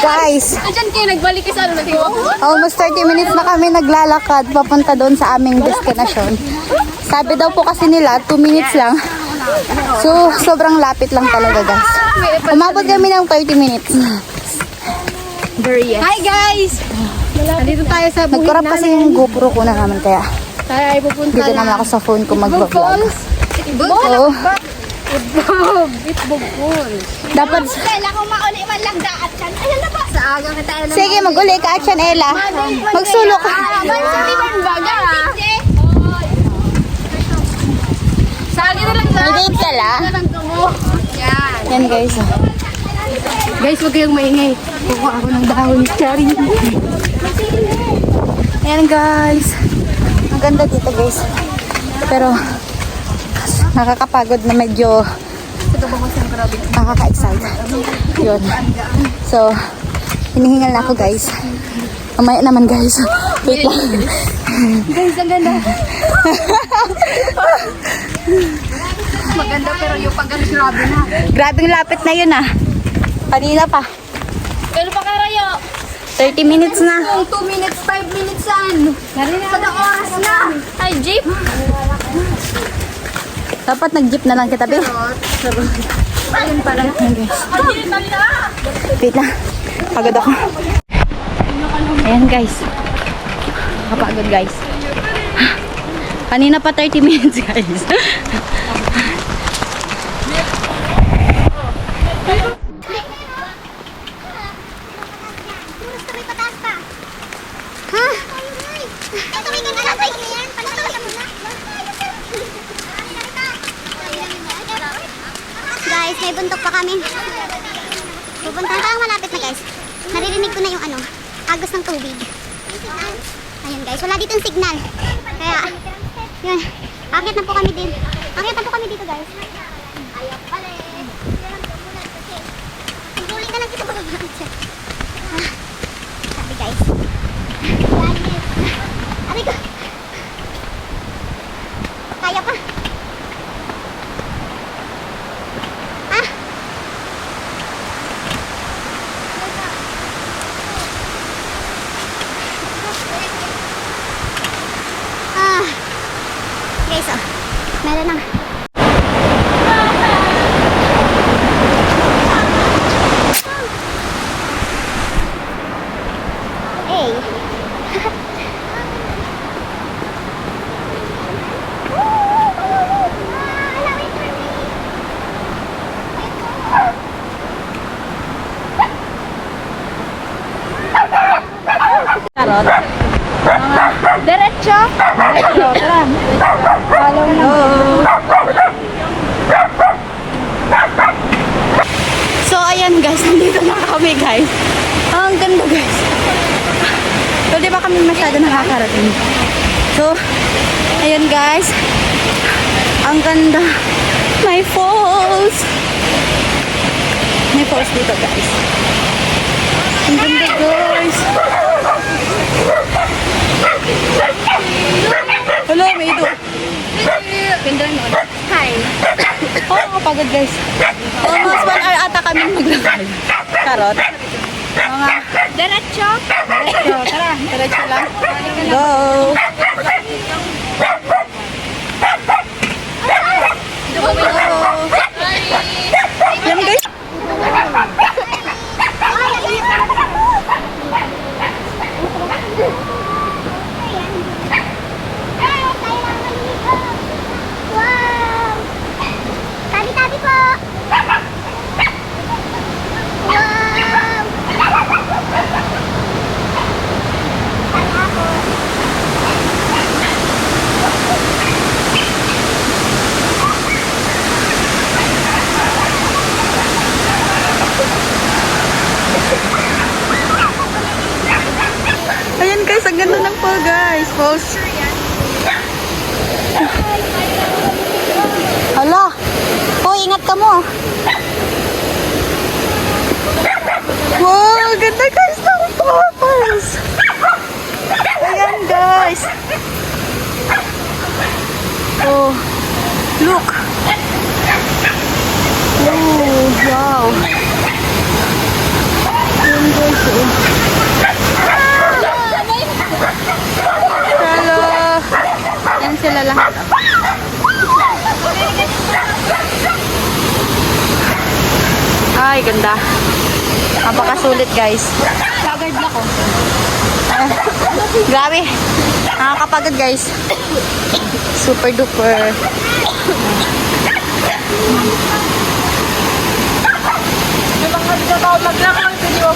Guys, Diyan kayo nagbalik sa ano natin. almost 30 minutes na kami naglalakad papunta doon sa aming destinasyon. Sabi daw po kasi nila 2 minutes lang. So, sobrang lapit lang talaga guys. Umabot kami ng 30 minutes. Hi guys! Nandito tayo sa buhit Nagkurap kasi yung GoPro ko na naman kaya Tayo ay pupunta dito naman ako sa phone ko mag-vlog. Ibog! So, Itbog Falls. dapat, Kailan kung mauli man lang daat yan. Ayan na ba? Sa aga ka tayo naman. sige mag-uli ka at yan Ella. Magsulok ka. Baga. Sa aga na lang May date ka la? Yan. Yan guys. Guys, huwag kayong maingay. Kukuha ako ng dahon. Charing. Yan guys. Ang ganda dito guys. Pero nakakapagod na medyo nakaka-excite. Yun. So, hinihingal na ako guys. Mamaya naman guys. Wait lang. Guys, ang ganda. Maganda pero yung pag grabe na. Grabing lapit na yun ah. Kanina pa. Pero pa karayo. 30 minutes na. Kung 2 minutes, 5 minutes san. Sa oras na. Ay, jeep. Dapat nag-jeep na lang kita, be. Ayun pala. Wait lang. Pagod ako. Ayan, guys. Nakapagod, guys. Kanina pa 30 minutes, guys. Ha? Tutuloy ka na lang. Patuloy ka muna. Guys, may buntok pa kami. Pupuntahan parang malapit na guys. Naririnig ko na yung ano, agos ng tubig. Ayun guys, wala ditong signal. Kaya, yun. Akit na po kami din. Akit na po kami dito guys. Ayaw pala eh. Tuloy ka lang dito bababa. Sabi guys. Aray ko. Kaya pa. Ah. Ah. Guys, oh. Meron na. Hey. Karot. Diretso. Diretso. Tara. Follow na. So, ayan, guys. Nandito na kami, guys. Ang ganda, guys. So, di ba kami masyado nakakarating? So, ayan, guys. Ang ganda. May falls. May falls dito, guys. Ang ganda, guys. Hello, may ito. Pindan mo. Hi. Oh, pagod, guys. Almost 1 hour ata kami maglakad. Karot. Mga Diretso. diretso. Tara, diretso lang. Go. Yan, guys. Wow! Tabi-tabi po! Wow! Tara po! Ayan, guys. Ang ganda ng fall, guys. Falls. Hala. Oh, ingat ka mo. Wow, ganda guys ng falls. Ayan, guys. Oh, look. Oh, wow. Ayan, guys. lahat. Ay, ganda. Napakasulit, guys. Lagard na ko. Grabe. Nakakapagod, guys. Super duper. Yung mga nagkakaw maglakang video.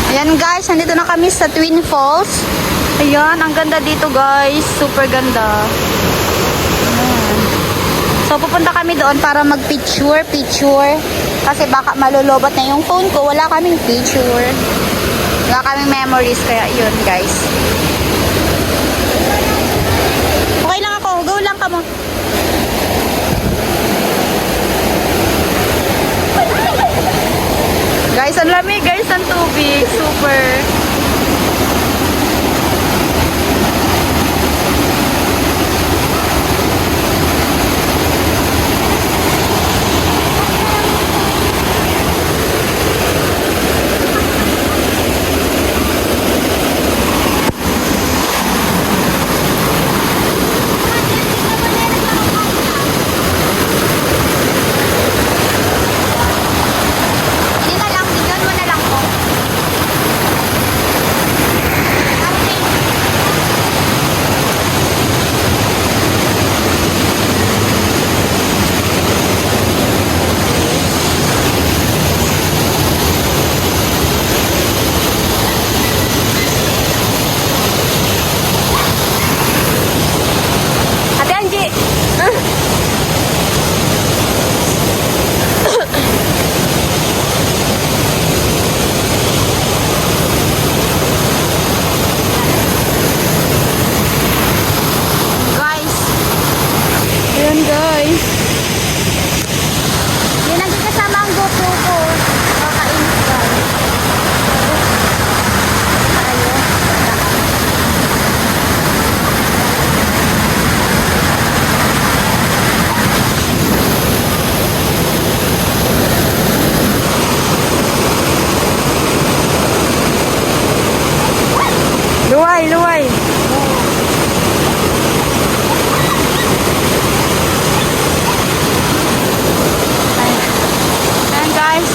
Ayan guys, nandito na kami sa Twin Falls. Ayan, ang ganda dito guys. Super ganda. Ayan. So, pupunta kami doon para mag-picture. Kasi baka malulobot na yung phone ko. Wala kaming picture. Wala kaming memories. Kaya yun guys. Okay lang ako. Go lang ka mo. Guys, ang lamig guys, ang tubig. Super. Hindi na lang, bigyan mo na lang po. Ate Angie! Guys. Ayan guys. Yun ang kasama ang GoPro ko. Nakakainis guys. Luway, luway. Ayan guys.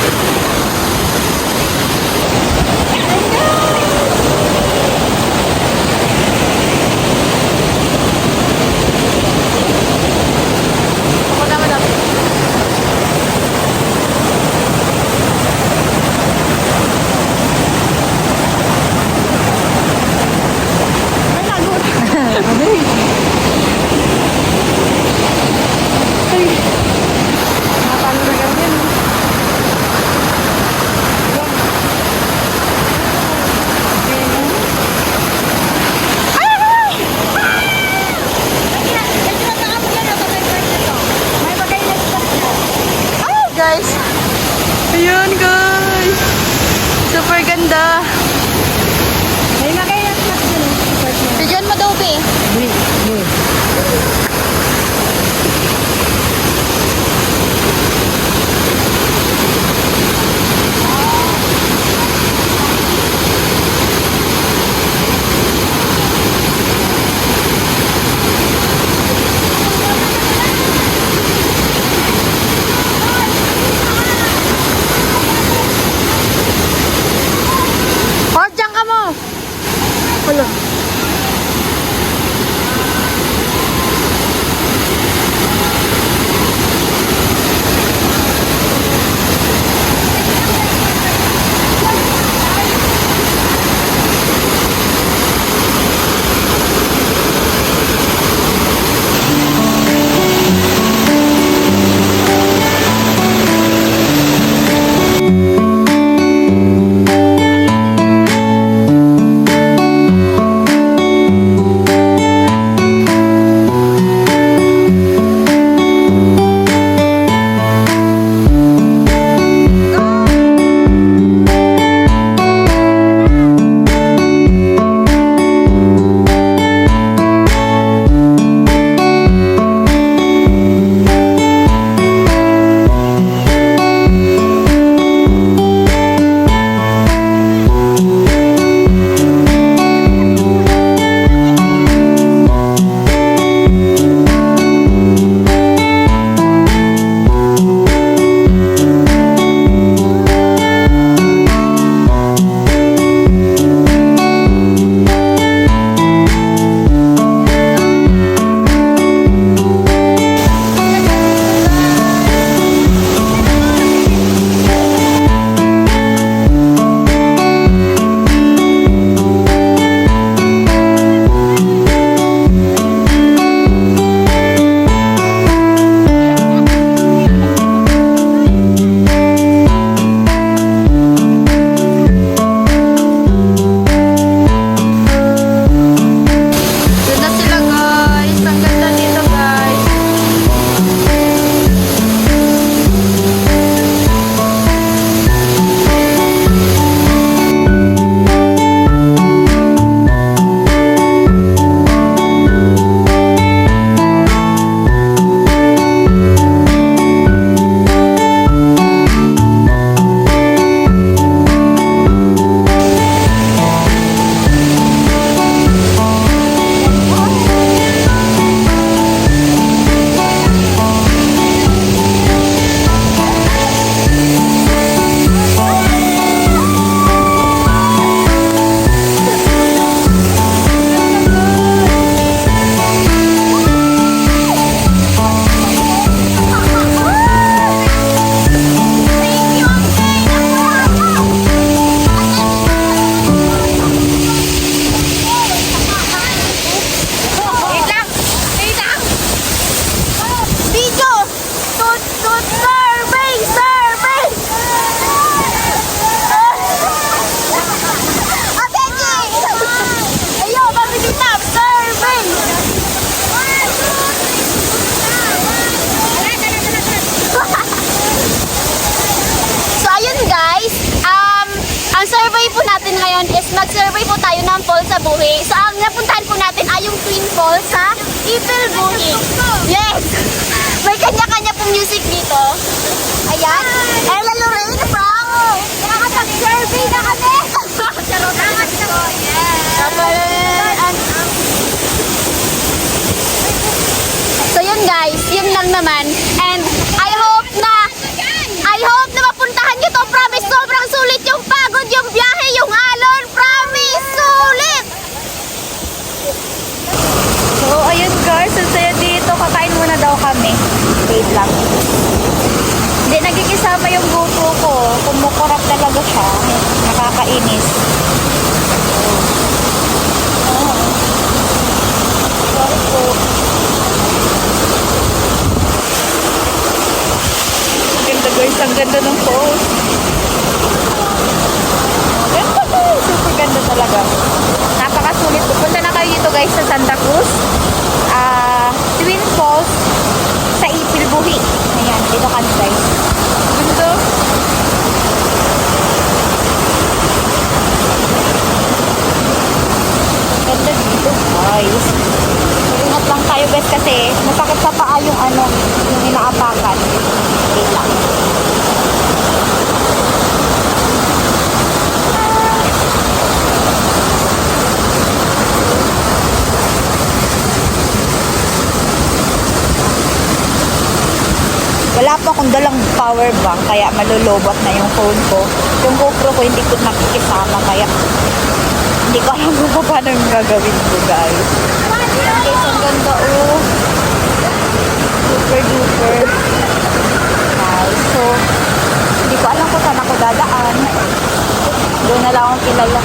mag-survey po tayo ng falls sa Buhi. So, ang napuntahan po natin ay yung Twin Falls sa Ipil Buhi. Yes! May kanya-kanya pong music dito. Ayan. Ella Lorraine from... Nakapag-survey na kami! Charot na nga siya. So yun guys, yun lang naman. And I hope na mapuntahan nyo to. Promise, sobrang sulit yung pagod, yung biyahe, yung alon. Promise, sulit! So, ayun guys, ang saya dito. Kakain muna daw kami. Wait lang. Hindi nagkikisama yung buko ko. Kumukurap talaga siya. Nakakainis. Oh. Sorry po. Ang ganda guys, ang ganda ng falls. Ganda guys, super ganda talaga. Napakasulit. Punta na kayo dito guys sa Santa Cruz. Twin Falls sa Ipil Buhi. Ayan, dito kami guys. Ganda. Ganda dito guys. Ingat lang tayo guys kasi masakit sa paa yung yung inaapakan. Wait lang. Wala pa akong dalang power bank kaya malulobot na yung phone ko. Yung GoPro ko hindi ko nakikisama kaya hindi ko alam kung paano yung gagawin ko guys. Guys, ang ganda oh. Super duper. Guys, so hindi ko alam kung saan ako dadaan. Doon na lang akong kilala.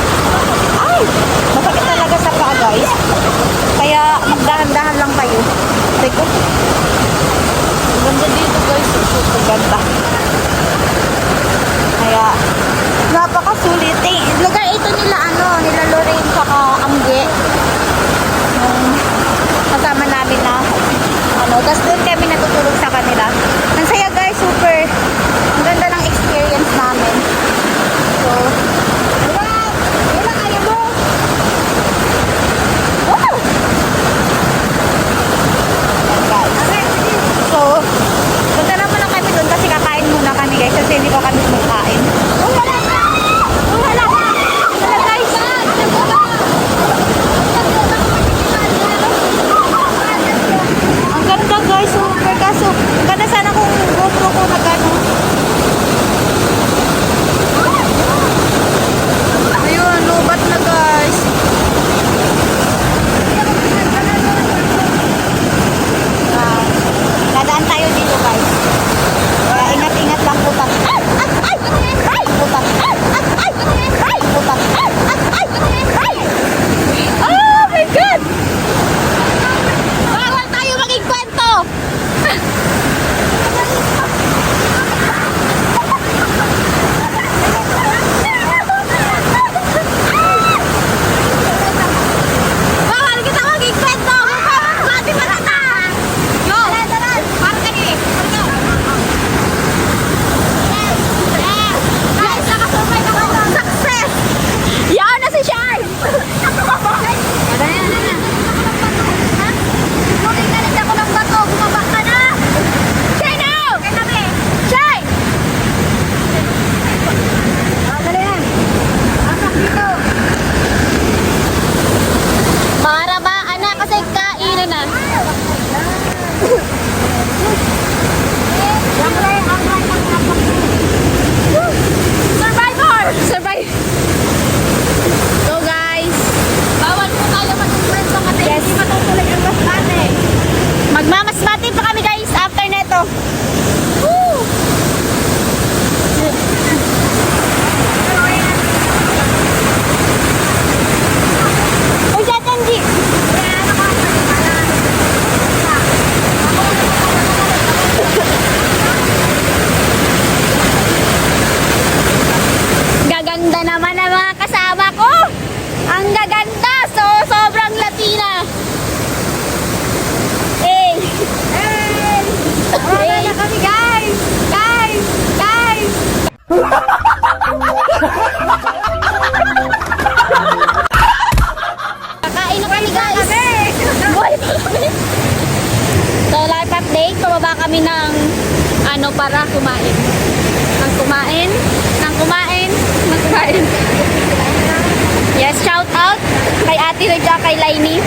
Ay! Masakit talaga sa paa guys. Kaya magdahan-dahan lang kayo. Teko. Ganda dito guys, super ganda. Kaya napakasulit. Lugar ito nila nila Lorraine saka Angge. Yung kasama namin na tapos doon kami natutulog sa kanila. Ang saya guys, super. Ang ganda ng experience namin. So, ayaw mo. Wow! Ayan guys. So, punta naman lang kami doon kasi kakain muna kami guys. para kumain. Nang kumain, nang kumain, nang kumain. Yes, shout out kay Ate Lloyd at kay Lainey.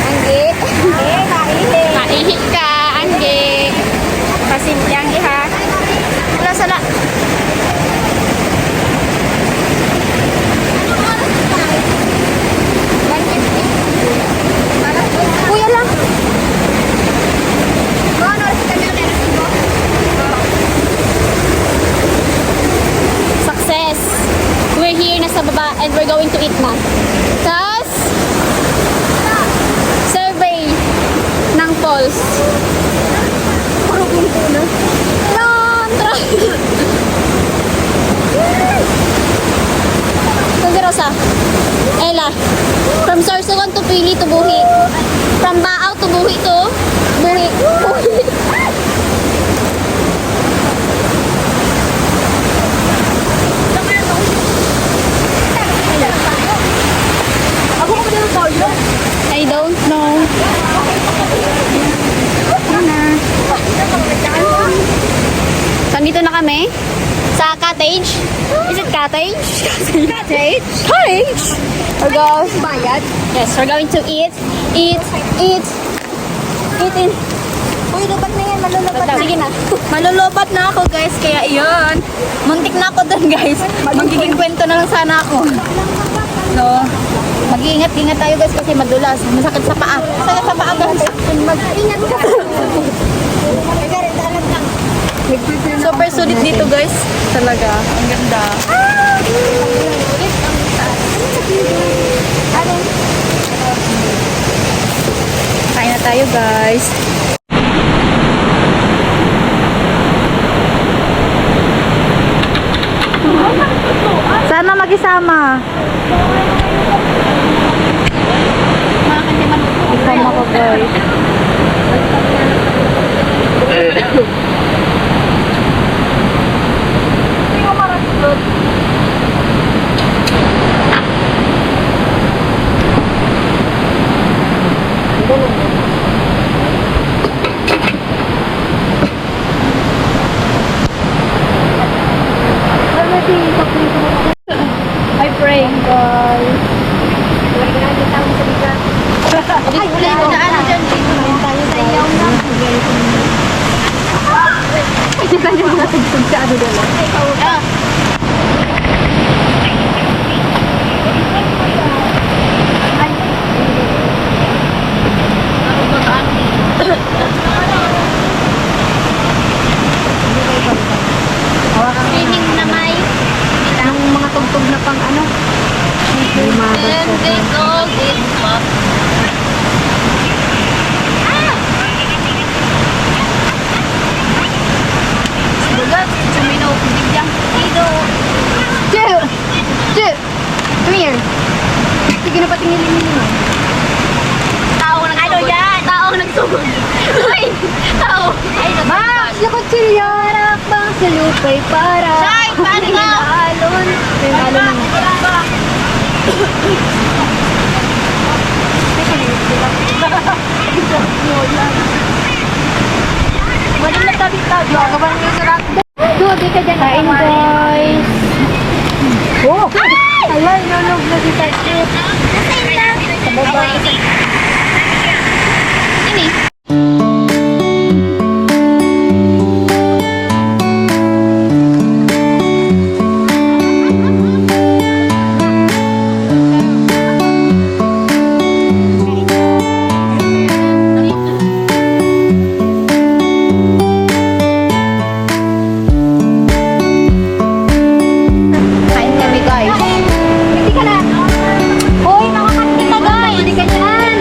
Anggi. Maihi ka, Anggi. Pasimple, Anggi ha. Wala sala. Kuya lang. Success. We're here na sa baba and we're going to eat na. Tas survey ng falls. Puro gunto na. Kuya Rosa. Ella. From Sorsogon to Pili to Buhi. From Baaw to Buhi to Buhi. Buhi. I don't know. So, dito na kami sa cottage. Is it cottage? Cottage? Cottage! We're going bayad. Yes, we're going to eat in. Uy, lubat na yan. Malulubat na. Sige na. Malulubat na ako, guys. Kaya yun. Muntik na ako dun, guys. Magiging kwento na lang sana ako. So, mag-iingat-ingat tayo, guys, kasi madulas. Masakit sa paa. Masakit sa paa, guys. Mag-ingat ka. Super sulit dito, guys. Talaga. Ang ganda. Kain na tayo, guys. Sana mag-isama. Isama ko, guys. I pray, guys. Ay, wala yung daan dyan. Tayo sa iyaw na. Hindi ka niyo mga tagsog sa ano doon. Feeling na may Yung mga tugtog na pang ano. Bugat, suminaw ko bigyan. Ito. Come here. Sige na patingin-tingin mo. Tao nang ano yan? Tao nagsugod. Ay, tao. Ay, Ma, sa kutsilyo, harap bang sa lupay para Shay, paano ba? alon. Alon na. Wala na tabi-tabi. Ako ba nang sarap? Di ka dyan. Kain, guys. Oh! Ala, inulog na si Tatip. Sa baba. Ini. Kain kami, guys. Hindi ka na. Hoy, nakakat kita guys. Hindi ka dyan.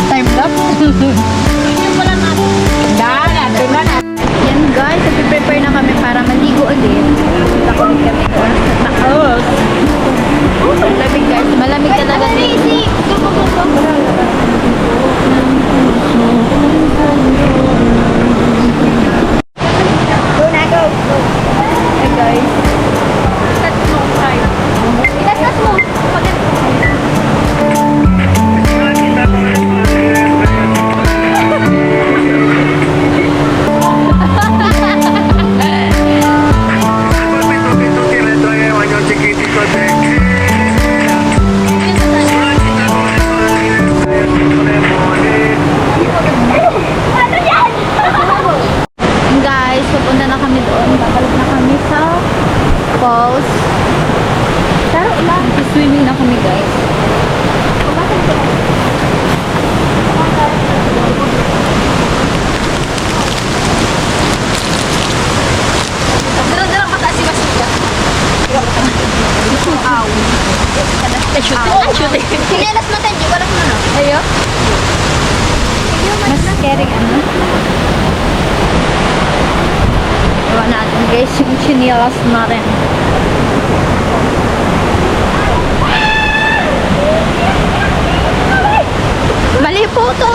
Time lapse. Yan guys, nag-prepare na kami para maligo ulit. Nakulit kami doon sa taos. Malamig guys, malamig talaga dito. Go na, go. Hey guys. Itas mo. Tutti le tre voglio chiquitico de And guys, pupunta na kami doon. Babalik na kami sa falls. Pero ilang swimming na kami guys. Dala-dala mataas si Basita. Sinelas mo tayo, wala mo na. Ayo. Mas scary ano? Iwan natin guys yung chinelas natin. Mali po to.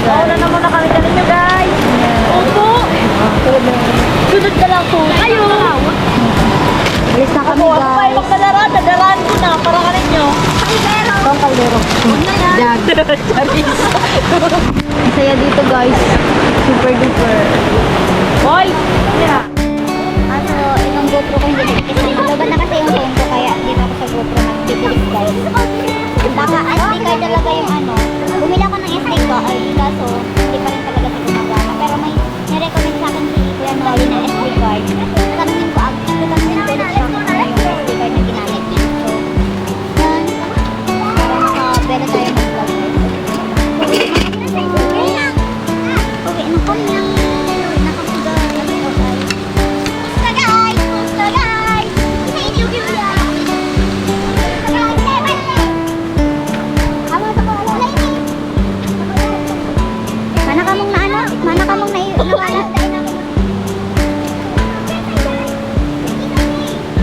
Wala na muna kami dali nyo guys. Opo. Sunod na lang po. Kayo. Alis na kami guys. Ako ay magkadaran. Nadaran ko na. Para ka ninyo. Ang kaldero. Jag. Ang saya dito guys. Super duper. Hoy! Ano, itong GoPro ko hindi. Kasi laban na kasi yung phone ko. Kaya dito ako sa GoPro nag-tipilis guys. Baka SD card talaga yung ano. Bumili ako ng SD card. Kaso, hindi pa rin talaga sa gumagana. Pero may nirecommend sa akin si Kuya Noli ng SD card. Tanungin ko, kasi pwede siya yung SD card na ginamit. So, yan. Parang pwede tayo mag-vlog guys. Okay, na kami. Uwi na kami guys. Kumusta guys? Kumusta guys? Thank you, Kuya. Mana kamong na ano? Mana kamong na ano?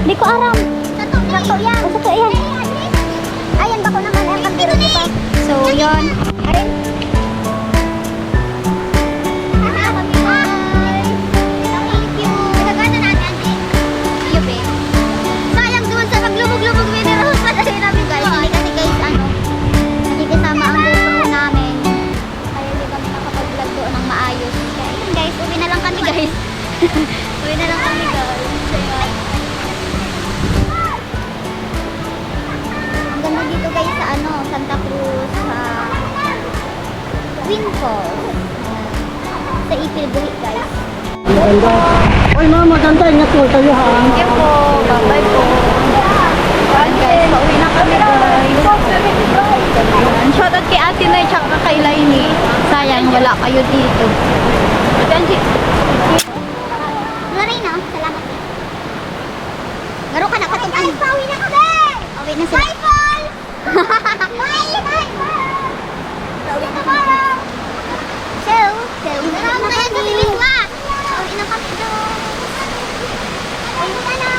Di ko aram. Sato yan. Sato yan. Ayan ba ko naman ang pagdiro di pa. So, yon. Ayan. Sayang doon sa paglubog-lubog mineral pa dahil namin guys. Hindi kasi guys ano, nakikisama ang GoPro namin. Kaya hindi kami nakapag-vlog doon ng maayos. Kaya yun guys, uwi na lang kami guys. Uwi na lang kami guys. Kaya, ang ganda dito guys sa ano, Santa Cruz, sa Twin Falls. Sa Ipil Buhi guys. Oy, ma'am, maganda. Ingat po tayo, ha? Thank you po. Bye-bye po. Ayan guys, pauwi na kami guys. Ayan. Shoutout kay Ate Nay tsaka kay Lainey. Sayang, wala kayo dito. Ayan, Laray na, salamat. Garo ka na katuan. Pauwi na kami! Pauwi na sila. Bye, Paul! Bye! Pauwi na kami. So, pauwi na kami. Pauwi na kami doon. Pauwi na na.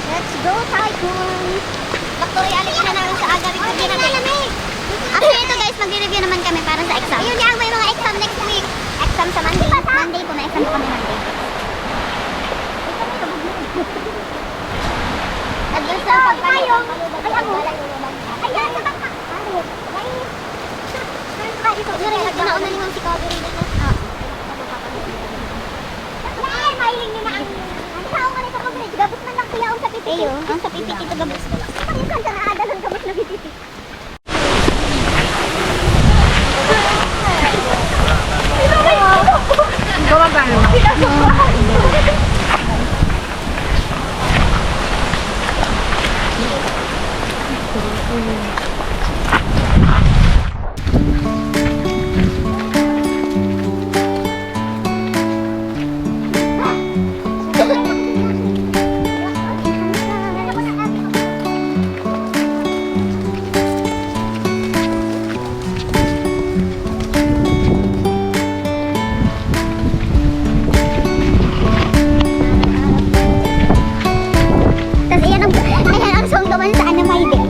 Let's go, Tycoon! Factory, alisin na namin sa aga. Review namin. After ito guys, mag-review naman kami para sa exam. Ayun yan, may mga exam next week. Exam sa Monday. Monday po, may exam po kami Monday. At-least sa pagpalipag. Ayan, sa bangka. Nauna ni Ma'am si Covery dito. Ay, mahiling ni na ang... Ang tao ka nito Covery. Gabos man lang kuya ang sa pipiti. Ayo, ang sa pipiti ito gabos. Pag-isan ka na adalan gabos na pipiti. Tapos ayan ang song gawan sa ano may day.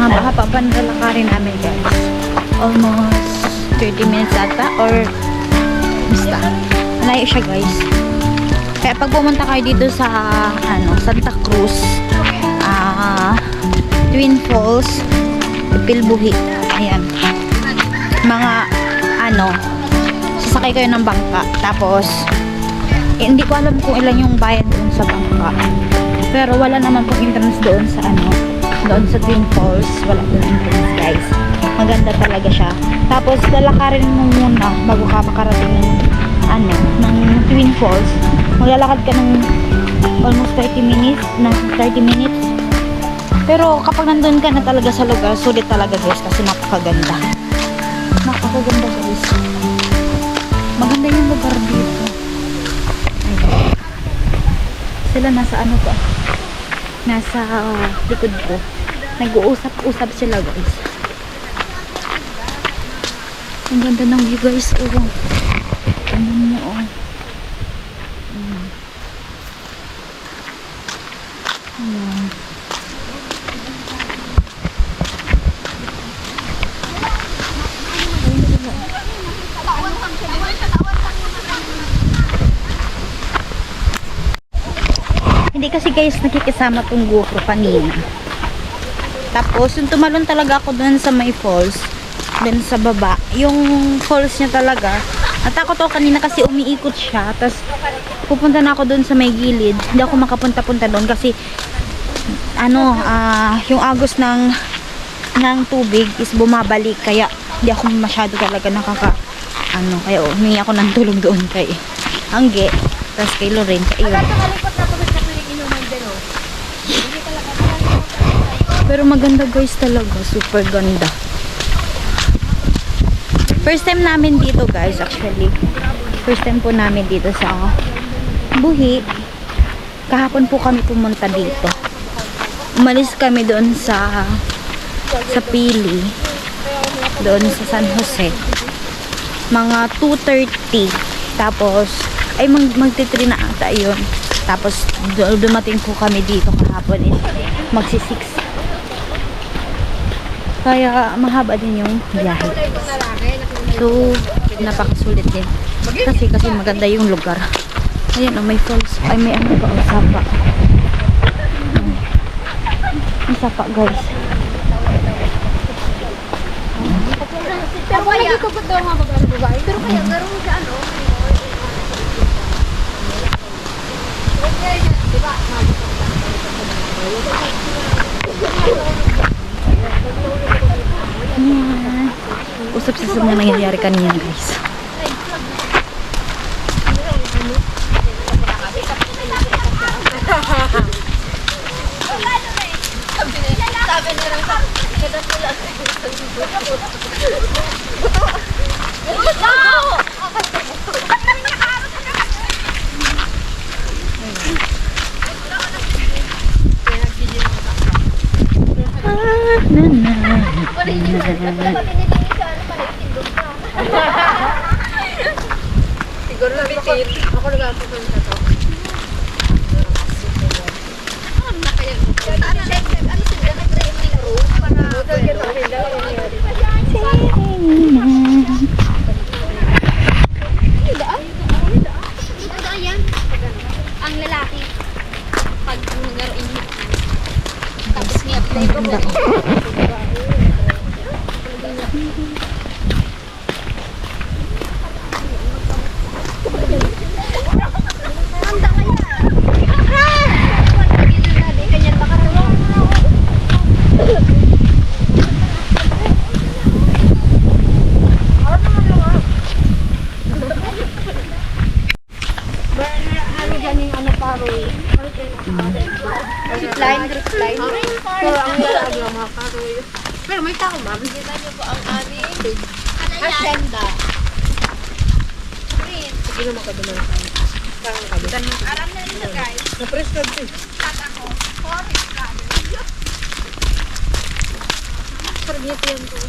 Haba-haba na lalakarin namin guys. Almost 30 minutes ata or basta. Malayo siya guys. Kaya pag pumunta kayo dito sa Santa Cruz, Twin Falls, Ipilbuhi, ayan, mga sasakay kayo ng bangka, tapos hindi ko alam kung ilan yung bayad doon sa bangka, pero wala naman pong entrance doon sa doon sa Twin Falls. Wala pong entrance, guys. Maganda talaga siya. Tapos lalakarin mo muna bago ka makarating ng Twin Falls. Maglalakad ka ng almost 30 minutes. Pero kapag nandun ka na talaga sa lugar, sulit talaga, guys, kasi napakaganda. Napakaganda, guys. Maganda yung lugar dito. Ayun. Sila nasa pa? Nasa likod ko. Nag-uusap-usap sila, guys. Ang ganda ng view, guys. Ano mo, Ayan. Hindi kasi, guys, nakikisama tong GoPro kanina. Tapos yung tumalon talaga ako dun sa may falls, dun sa baba. Yung falls niya talaga, natakot ako kanina kasi umiikot siya. Tapos pupunta na ako dun sa may gilid. Hindi ako makapunta-punta dun kasi yung agos ng tubig is bumabalik, kaya hindi ako masyado talaga kaya humingi ako ng tulong doon kay Angge, tapos kay Loren, kaya pero maganda, guys, talaga. Super ganda. First time namin dito, guys, actually. First time po namin dito sa Buhi. Kahapon po kami pumunta dito. Umalis kami doon sa Pili. Doon sa San Jose. Mga 2:30. Tapos, magti-3 na ata yun. Tapos, dumating po kami dito kahapon. Magsi-6. Kaya mahaba din yung biyahe. So, napakasulit din. Kasi maganda yung lugar. Ayan, may falls. Ay, may sapa. May sapa, guys. Pero kaya ko ba daw mga babae? Pero kaya garo sa diba? Ayan. Usap-usap na nangyayari kanina, guys. Siguro lang bitin. Ako lang po sa to. Ang lalaki pag laruin mo. Tapos niya play ko. Pero may tao, ma'am. Kita niyo po ang aming agenda. Sige naman ka duman. Aram na nito, guys. Na-press card ko. Ako. Forest Garden. Forget yan po.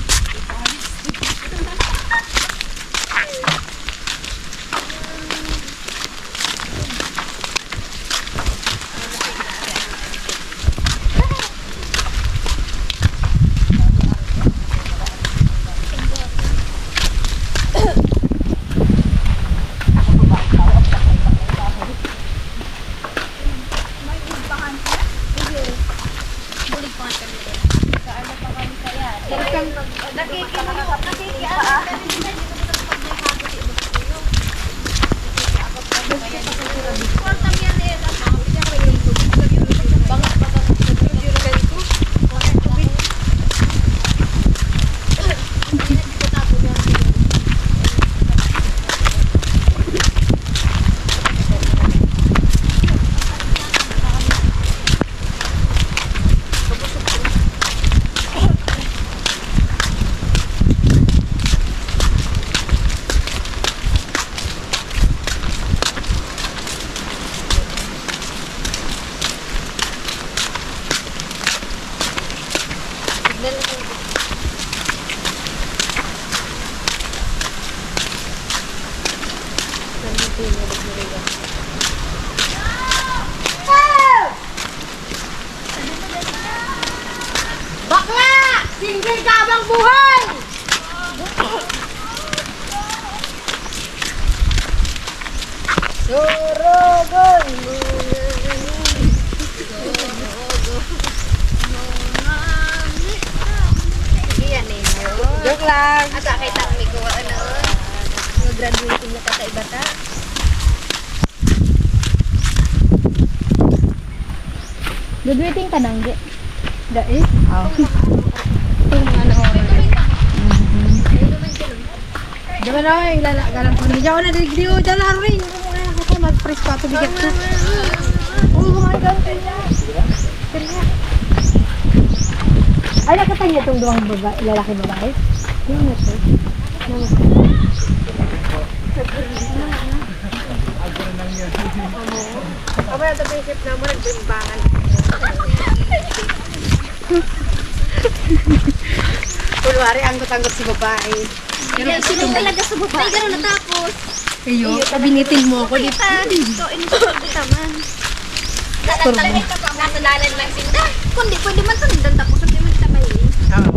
Joke lang. Asa kay Tami ko ano? Graduating na ka ibata. Graduating ka nang di? Dai? Oo. Diba na, ilalagalan ko. Hindi ako nadigdiyo. Diyan na rin. Mag-press pa ito. Bigat ko. Oo, mga ganito niya. Ay, nakatanya itong duwang lalaki-babae. Yung ito. Abay, ito isip na mo, nagbimbangan. Kulwari, anggot-anggot si babae. Sino talaga sa babae? Ay, gano'n natapos. Kayo, kabinitin mo ako. Di pa. Ito, inusunod kita man. Nasalanan lang sinda. Kundi, pwede man sundan tapos hindi man kita mahilig.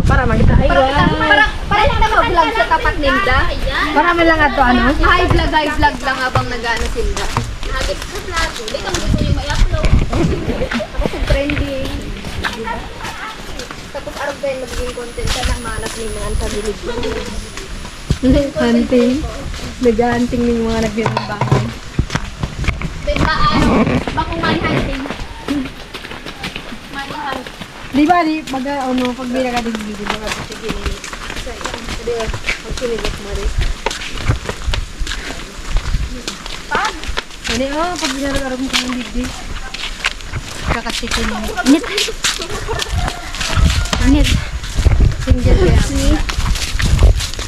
Para magkita. Ay, Para lang naman vlog sa tapat ninda. para man lang ato ano. Hi vlog lang habang nag-ano sila. Hagit sa vlog. Hindi kang gusto yung may-upload. Tapos yung trending. Tapos araw din magiging content ka nang manap ni mga kabilig. Hunting. Nag-hunting ng mga nagbibang. Then ano, bakong money hunting. Money hunting. Di ba, pag may nakadigdig, di ba? Sige, hindi ba? Magkinilit mo rin. Hindi, pag binarap mo kang digdig. Kakasikin mo. Init. Init. Single kaya.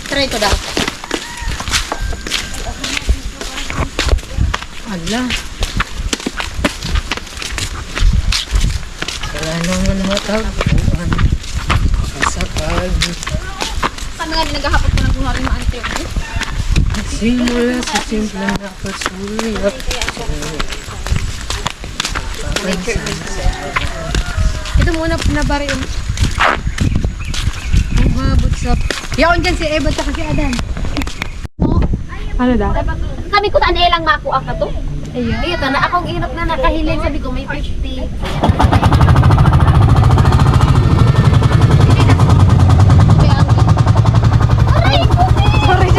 Try ko daw. Ala. Wala naman matagpuan. Kasakal. Paano nga naghahapot ko ng buhari maante yung Simula sa simple na pasulat. Ito muna pinabari yung umabot sa... Yaon dyan si Eva at si Adan. Ano daw? Sabi ko saan lang makuha ka to? Ayun. Ito na akong hirap na nakahiling. Sabi ko may 50. Sorry.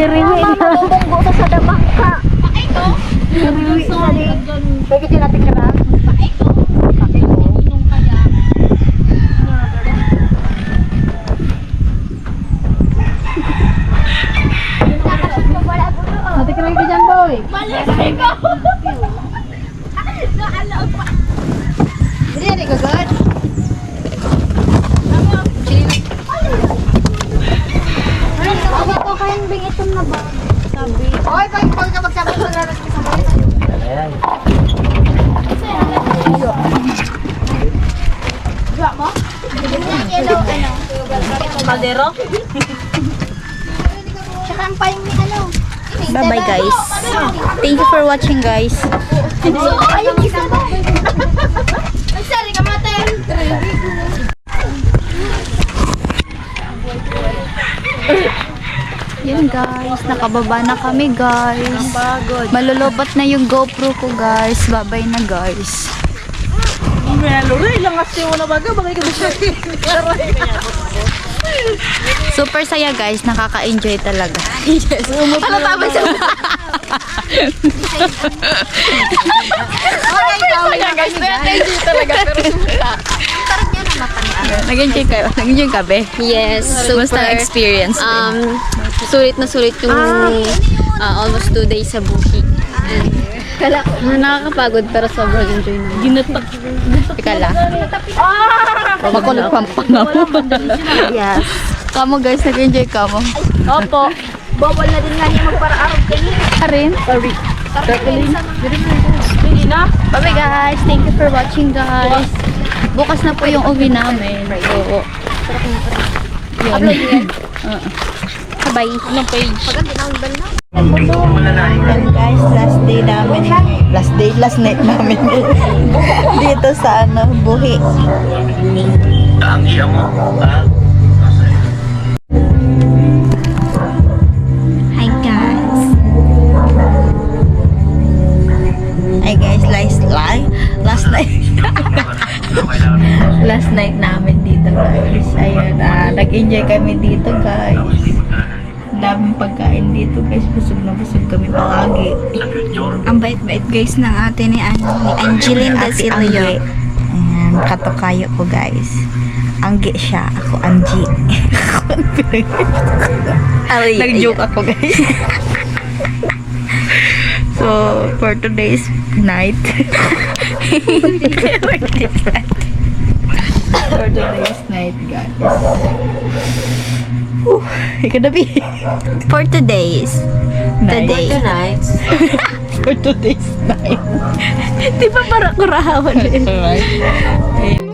Mabubunggo sa dabangka. Pwede natin karang. Ate karang ka dyan, boy. Hindi ka good. Ako kayang bingitom na ba? Sabi. Oy, pag ka magsabi sa laras sa balitan. Kaldero? Tsaka ang paling ni ano. Bye-bye, guys. Thank you for watching, guys. Ayun, isa ba? Ay, sorry, kamatayan. Yan, guys. Nakababa na kami, guys. Malulobot na yung GoPro ko, guys. Bye-bye na, guys. Super saya, guys. Nakaka-enjoy talaga. Yes. Ano tama siya? Guys, na-enjoy talaga. Pero suka. Nag-enjoy kayo? Nag-enjoy ka, be? Yes, Basta super. experience. Sulit na sulit yung almost 2 days sa Buki. And nakakapagod pero sobrang enjoy naman. Teka lang. Makulot pang pangaw. Yes. Kamo, guys, nag-enjoy ka mo. Opo. Bawal na din nga niya magparaarap ganyan. Ka rin? Hindi na. Bye guys. Thank you for watching, guys. Bukas na po yung uwi namin. So, yun. Bye. Anong page? Yan, guys, last day namin. Last night namin. Dito sa Buhi. Tangi mo. Hi guys. Hi guys, last night. Last night namin dito, guys. Ayun, nag-enjoy kami dito, guys. Daming pagkain dito, guys. Busog na busog kami palagi. Ang bait-bait guys ng ate ni Angeline Dasilio. Ayan, katokayo ko, guys. Anggi siya, ako Angie. Nag-joke ako, guys. So, for today's night, for today's night, guys. Ikadabi. For today's. Today. For today's night. Di ba para kurahawan din? Alright.